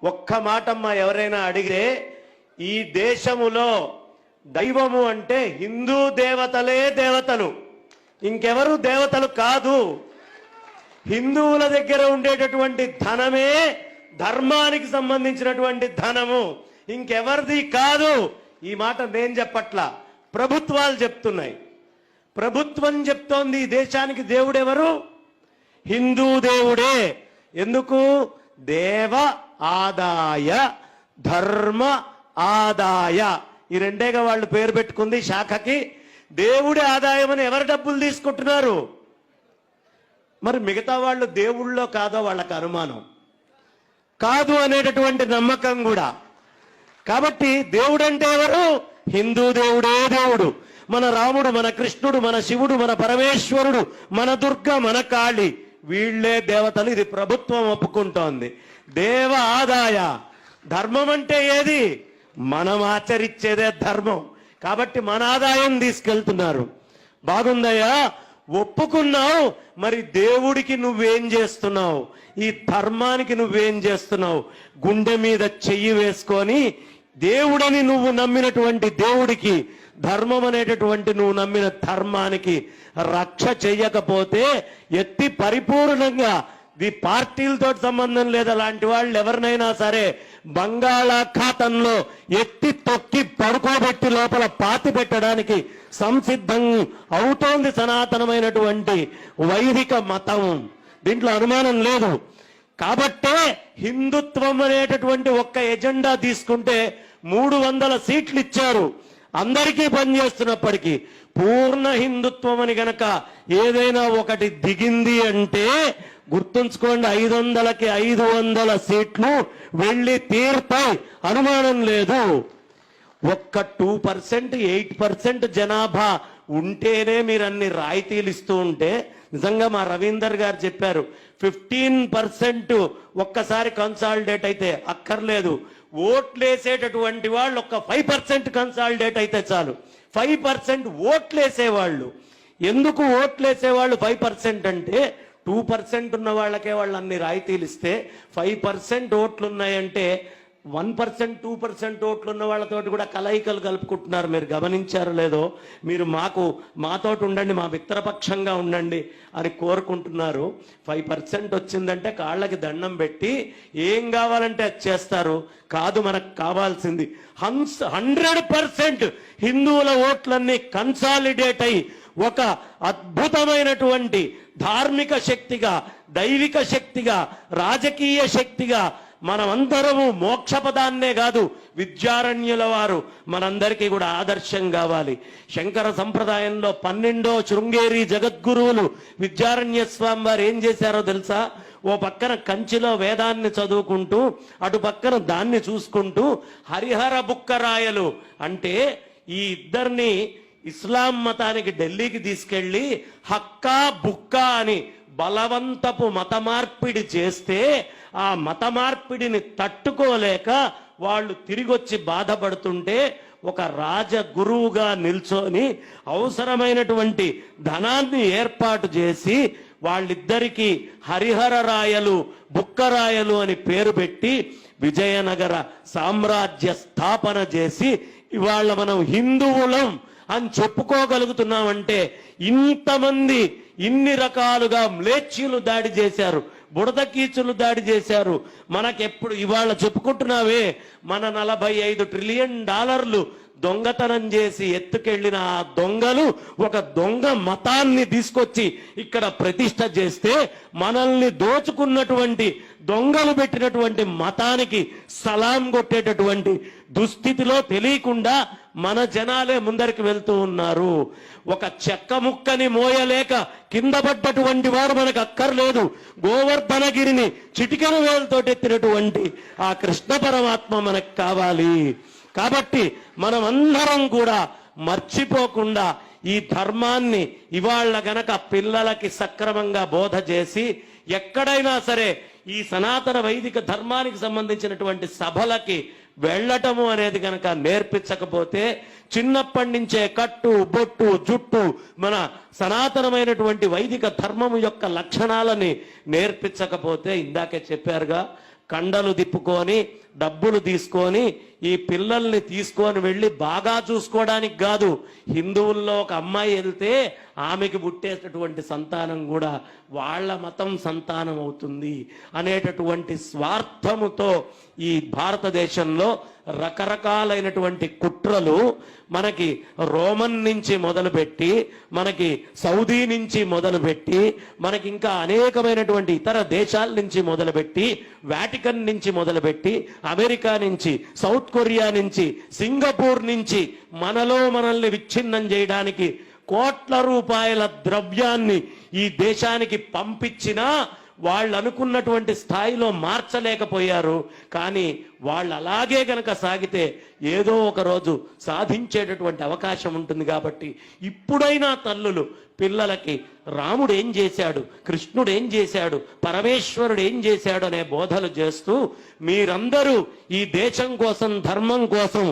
ఒక్క మాటమ్మా, ఎవరైనా అడిగితే ఈ దేశములో దైవము అంటే హిందూ దేవతలే దేవతలు, ఇంకెవరు దేవతలు కాదు. హిందువుల దగ్గర ఉండేటటువంటి ధనమే ధర్మానికి సంబంధించినటువంటి ధనము, ఇంకెవరిది కాదు. ఈ మాట నేను చెప్పట్లా, ప్రభుత్వాలు చెప్తున్నాయి. ప్రభుత్వం చెప్తోంది ఈ దేశానికి దేవుడెవరు? హిందూ దేవుడే. ఎందుకు? దేవ ఆదాయ, ధర్మ ఆదాయ, ఈ రెండేగా వాళ్ళు పేరు పెట్టుకుంది శాఖకి. దేవుడి ఆదాయం అని ఎవరు డబ్బులు తీసుకుంటున్నారు? మరి మిగతా వాళ్ళు దేవుళ్ళో కాదో వాళ్ళకి అనుమానం, కాదు అనేటటువంటి నమ్మకం కూడా. కాబట్టి దేవుడు అంటే ఎవరు? హిందూ దేవుడే దేవుడు. మన రాముడు, మన కృష్ణుడు, మన శివుడు, మన పరమేశ్వరుడు, మన దుర్గ, మన కాళి, వీళ్లే దేవతలు. ఇది ప్రభుత్వం ఒప్పుకుంటోంది. దేవ ఆదాయ, ధర్మం అంటే ఏది? మనం ఆచరించేదే ధర్మం. కాబట్టి మన ఆదాయం తీసుకెళ్తున్నారు. బాగుందయ్యా, ఒప్పుకున్నావు. మరి దేవుడికి నువ్వేం చేస్తున్నావు? ఈ ధర్మానికి నువ్వేం చేస్తున్నావు? గుండె మీద చెయ్యి వేసుకొని దేవుడని నువ్వు నమ్మినటువంటి దేవుడికి, ధర్మం అనేటటువంటి నువ్వు నమ్మిన ధర్మానికి రక్ష చెయ్యకపోతే ఎత్తి పరిపూర్ణంగా, ఈ పార్టీలతో సంబంధం లేదు, అలాంటి వాళ్ళు ఎవరినైనా సరే బంగాళాఖాతంలో ఎత్తి తొక్కి పడుకోబెట్టి లోపల పాతి పెట్టడానికి సంసిద్ధం అవుతోంది సనాతనమైనటువంటి వైదిక మతం. దీంట్లో అనుమానం లేదు. కాబట్టే హిందుత్వం అనేటటువంటి ఒక్క ఎజెండా తీసుకుంటే 300 సీట్లు ఇచ్చారు. అందరికీ పనిచేస్తున్నప్పటికీ పూర్ణ హిందుత్వం అని గనక ఏదైనా ఒకటి దిగింది అంటే గుర్తుంచుకోండి, 500కి 500 సీట్లు వెళ్ళి తీరుతాయి, అనుమానం లేదు. ఒక్క 2%, 8% జనాభా ఉంటేనే మీరు అన్ని రాయితీలు ఇస్తూ ఉంటే, నిజంగా మా రవీందర్ గారు చెప్పారు, 15% ఒక్కసారి కన్సాలిడేట్ అయితే అక్కర్లేదు, ఓట్లేసేటటువంటి వాళ్ళు ఒక్క 5% కన్సాలిడేట్ అయితే చాలు. 5% ఓట్లేసేవాళ్ళు. ఎందుకు ఓట్లేసేవాళ్ళు 5% అంటే 2% ఉన్న వాళ్ళకే వాళ్ళు అన్ని రాయితీలు ఇస్తే, 5% ఓట్లు ఉన్నాయంటే 1%, 2% ఓట్లు ఉన్న వాళ్ళతోటి కూడా కలయికలు కలుపుకుంటున్నారు. మీరు గమనించారో లేదో? మీరు మాతోటి ఉండండి, మా మిత్రపక్షంగా ఉండండి అని కోరుకుంటున్నారు. 5% వచ్చిందంటే కాళ్ళకి దండం పెట్టి ఏం కావాలంటే అది చేస్తారు. కాదు, మనకు కావాల్సింది 100% హిందువుల ఓట్లన్నీ కన్సాలిడేట్ అయి ఒక అద్భుతమైనటువంటి ధార్మిక శక్తిగా, దైవిక శక్తిగా, రాజకీయ శక్తిగా మనమందరము మోక్షపదాన్నే కాదు, విద్యారణ్యుల వారు మనందరికీ కూడా ఆదర్శం కావాలి. శంకర సంప్రదాయంలో 12వ శృంగేరి జగద్గురువులు విద్యారణ్య స్వామి వారు ఏం చేశారో తెలుసా? ఓ పక్కన కంచిలో వేదాన్ని చదువుకుంటూ, అటు పక్కన దాన్ని చూసుకుంటూ, హరిహర బుక్కరాయలు అంటే ఈ ఇద్దరిని ఇస్లాం మతానికి ఢిల్లీకి తీసుకెళ్లి హక్కా బుక్కా అని బలవంతపు మత మార్పిడి చేస్తే, ఆ మత మార్పిడిని తట్టుకోలేక వాళ్ళు తిరిగొచ్చి బాధపడుతుంటే ఒక రాజ గురువుగా నిల్చొని అవసరమైనటువంటి ధనాన్ని ఏర్పాటు చేసి వాళ్ళిద్దరికీ హరిహర రాయలు, బుక్కరాయలు అని పేరు పెట్టి విజయనగర సామ్రాజ్య స్థాపన చేసి ఇవాళ మనం హిందువులం అని చెప్పుకోగలుగుతున్నామంటే, ఇంతమంది ఇన్ని రకాలుగా మ్లేచ్ఛులు దాడి చేశారు, బుడదకీచులు దాడి చేశారు. మనకెప్పుడు ఇవాళ చెప్పుకుంటున్నావే, మన $45 ట్రిలియన్ దొంగతనం చేసి ఎత్తుకెళ్లిన ఆ దొంగలు ఒక దొంగ మతాన్ని తీసుకొచ్చి ఇక్కడ ప్రతిష్ట చేస్తే, మనల్ని దోచుకున్నటువంటి దొంగలు పెట్టినటువంటి మతానికి సలాం కొట్టేటటువంటి దుస్థితిలో తెలియకుండా మన జనాలే ముందరికి వెళ్తూ ఉన్నారు. ఒక చెక్క ముక్కని మోయలేక కింద పడ్డటువంటి వాడు మనకు అక్కర్లేదు. గోవర్ధనగిరిని చిటికెన వేలతో ఎత్తినటువంటి ఆ కృష్ణ పరమాత్మ మనకు కావాలి. కాబట్టి మనమందరం కూడా మర్చిపోకుండా ఈ ధర్మాన్ని ఇవాళ గనక పిల్లలకి సక్రమంగా బోధ చేసి, ఎక్కడైనా సరే ఈ సనాతన వైదిక ధర్మానికి సంబంధించినటువంటి సభలకి వెళ్ళటము అనేది గనక నేర్పించకపోతే, చిన్నప్పటి నుంచే కట్టు, బొట్టు, జుట్టు, మన సనాతనమైనటువంటి వైదిక ధర్మము యొక్క లక్షణాలని నేర్పించకపోతే, ఇందాకే చెప్పారుగా, కండలు తిప్పుకొని డబ్బులు తీసుకొని ఈ పిల్లల్ని తీసుకొని వెళ్ళి బాగా చూసుకోవడానికి కాదు, హిందువుల్లో ఒక అమ్మాయి వెళ్తే ఆమెకి పుట్టేటటువంటి సంతానం కూడా వాళ్ళ మతం సంతానం అవుతుంది అనేటటువంటి స్వార్థముతో ఈ భారతదేశంలో రకరకాలైనటువంటి కుట్రలు మనకి రోమన్ నుంచి మొదలుపెట్టి, మనకి సౌదీ నుంచి మొదలుపెట్టి, మనకి ఇంకా అనేకమైనటువంటి ఇతర దేశాల నుంచి మొదలుపెట్టి, వాటికన్ నుంచి మొదలుపెట్టి, అమెరికా నుంచి, సౌత్ కొరియా నుంచి, సింగపూర్ నుంచి మనల్ని విచ్ఛిన్నం చేయడానికి కోట్ల రూపాయల ద్రవ్యాన్ని ఈ దేశానికి పంపించినా వాళ్ళు అనుకున్నటువంటి స్థాయిలో మార్చలేకపోయారు. కానీ వాళ్ళు అలాగే గనక సాగితే ఏదో ఒక రోజు సాధించేటటువంటి అవకాశం ఉంటుంది. కాబట్టి ఇప్పుడైనా తల్లులు పిల్లలకి రాముడు ఏం చేశాడు, కృష్ణుడు ఏం చేశాడు, పరమేశ్వరుడు ఏం చేశాడు అనే బోధలు చేస్తూ మీరందరూ ఈ దేశం కోసం, ధర్మం కోసం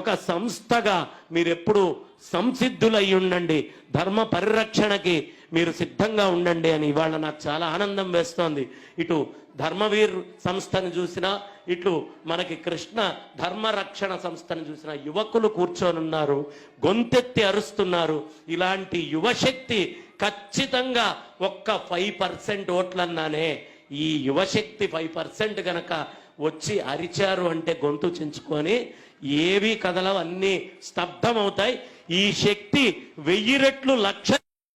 ఒక సంస్థగా మీరెప్పుడు సంసిద్ధులై ఉండండి, ధర్మ పరిరక్షణకి మీరు సిద్ధంగా ఉండండి అని ఇవాళ నాకు చాలా ఆనందం వేస్తోంది. ఇటు ధర్మవీర్ సంస్థను చూసినా, ఇటు మనకి కృష్ణ ధర్మరక్షణ సంస్థను చూసినా యువకులు కూర్చొని ఉన్నారు, గొంతెత్తి అరుస్తున్నారు. ఇలాంటి యువశక్తి ఖచ్చితంగా ఒక్క 5% ఓట్లన్నానే, ఈ యువశక్తి 5% గనక వచ్చి అరిచారు అంటే గొంతు చించుకొని ఏవి కదలవు, అన్ని స్తబ్దమవుతాయి. ఈ శక్తి 1000 రెట్లు, 1,00,000